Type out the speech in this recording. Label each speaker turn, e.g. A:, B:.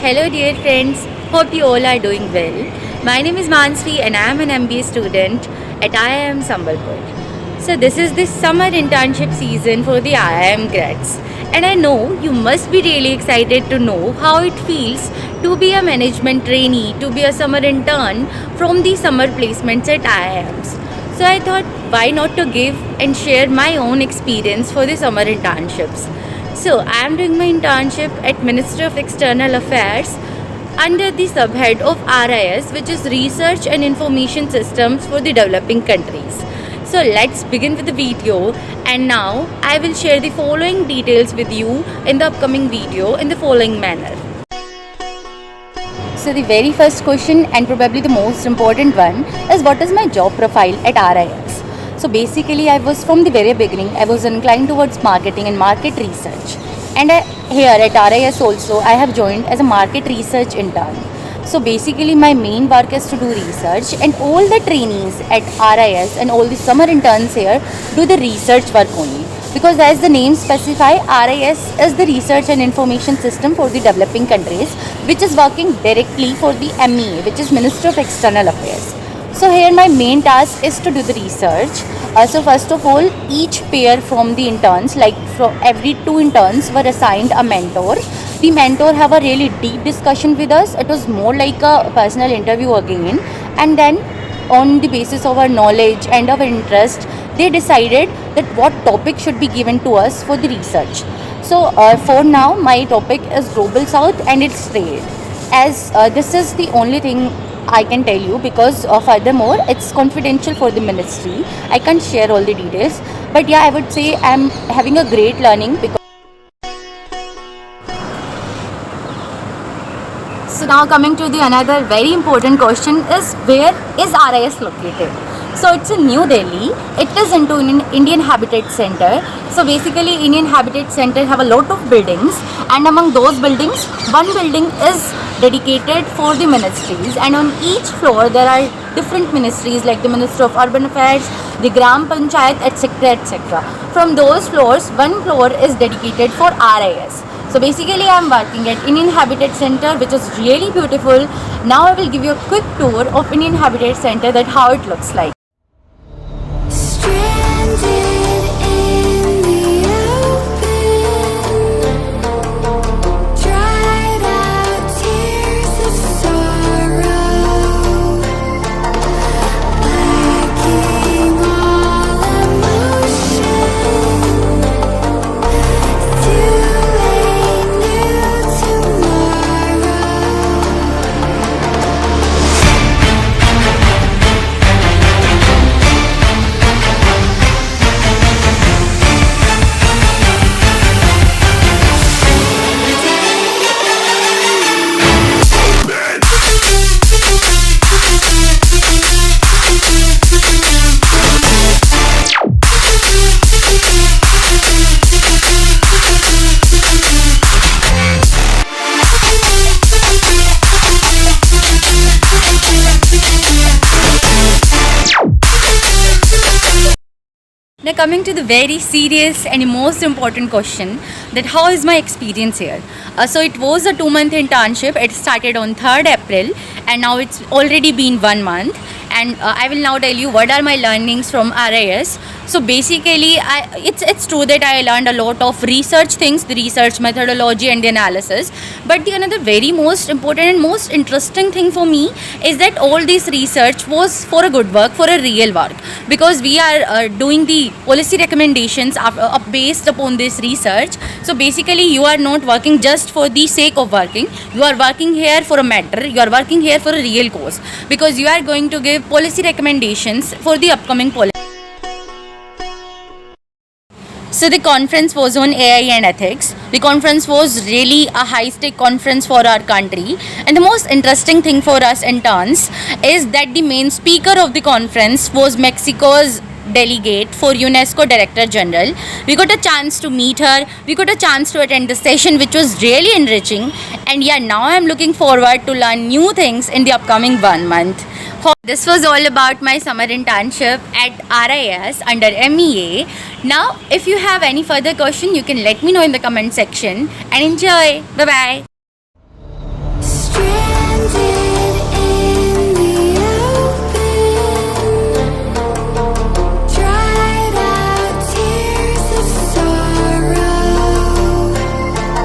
A: Hello, dear friends. Hope you all are doing well. My name is Mansvi, and I am an MBA student at IIM Sambalpur. So, this is the summer internship season for the IIM grads. And I know you must be really excited to know how it feels to be a management trainee, to be a summer intern from the summer placements at IIMs. So, I thought, why not to give and share my own experience for the summer internships. So, I am doing my internship at Ministry of External Affairs under the subhead of RIS, which is Research and Information Systems for the Developing Countries. So, let's begin with the video, and now I will share the following details with you in the upcoming video in the following manner. So, the very first question, and probably the most important one, is what is my job profile at RIS? So basically, I was from the very beginning, I was inclined towards marketing and market research. And here at RIS also, I have joined as a market research intern. So basically, my main work is to do research, and all the trainees at RIS and all the summer interns here do the research work only. Because as the name specify, RIS is the research and information system for the developing countries, which is working directly for the MEA, which is Ministry of External Affairs. So here my main task is to do the research. So first of all, each pair from the interns, like from every 2 interns were assigned a mentor. The mentor have a really deep discussion with us. It was more like a personal interview again. And then on the basis of our knowledge and our interest, they decided that what topic should be given to us for the research. So for now, my topic is Global South and its trade. As this is the only thing I can tell you, because furthermore it's confidential for the ministry. I can't share all the details, but yeah, I would say I'm having a great learning. Because so now coming to the another very important question is, where is RIS located? So it's in New Delhi. It is into an Indian Habitat Center. So basically, Indian Habitat Center have a lot of buildings, and among those buildings, one building is dedicated for the ministries, and on each floor there are different ministries like the Ministry of Urban Affairs, the Gram Panchayat, etc., etc. From those floors, one floor is dedicated for RIS. So basically, I am working at Indian Habitat Center, which is really beautiful. Now I will give you a quick tour of Indian Habitat Center, that how it looks like. Now coming to the very serious and most important question, that how is my experience here? So it was a 2-month internship. It started on 3rd April, and now it's already been 1 month. And I will now tell you what are my learnings from RIS. So basically, it's true that I learned a lot of research things, the research methodology and the analysis. But the another very most important and most interesting thing for me is that all this research was for a good work, for a real work. Because we are doing the policy recommendations based upon this research. So basically, you are not working just for the sake of working. You are working here for a matter. You are working here for a real cause. Because you are going to give policy recommendations for the upcoming policy. So the conference was on AI and ethics. The conference was really a high-stake conference for our country. And the most interesting thing for us interns is that the main speaker of the conference was Mexico's delegate for UNESCO Director General. We got a chance to meet her. We got a chance to attend the session, which was really enriching. And yeah, now I'm looking forward to learn new things in the upcoming 1 month. This was all about my summer internship at RIS under MEA. Now, if you have any further question, you can let me know in the comment section, and enjoy. Bye-bye.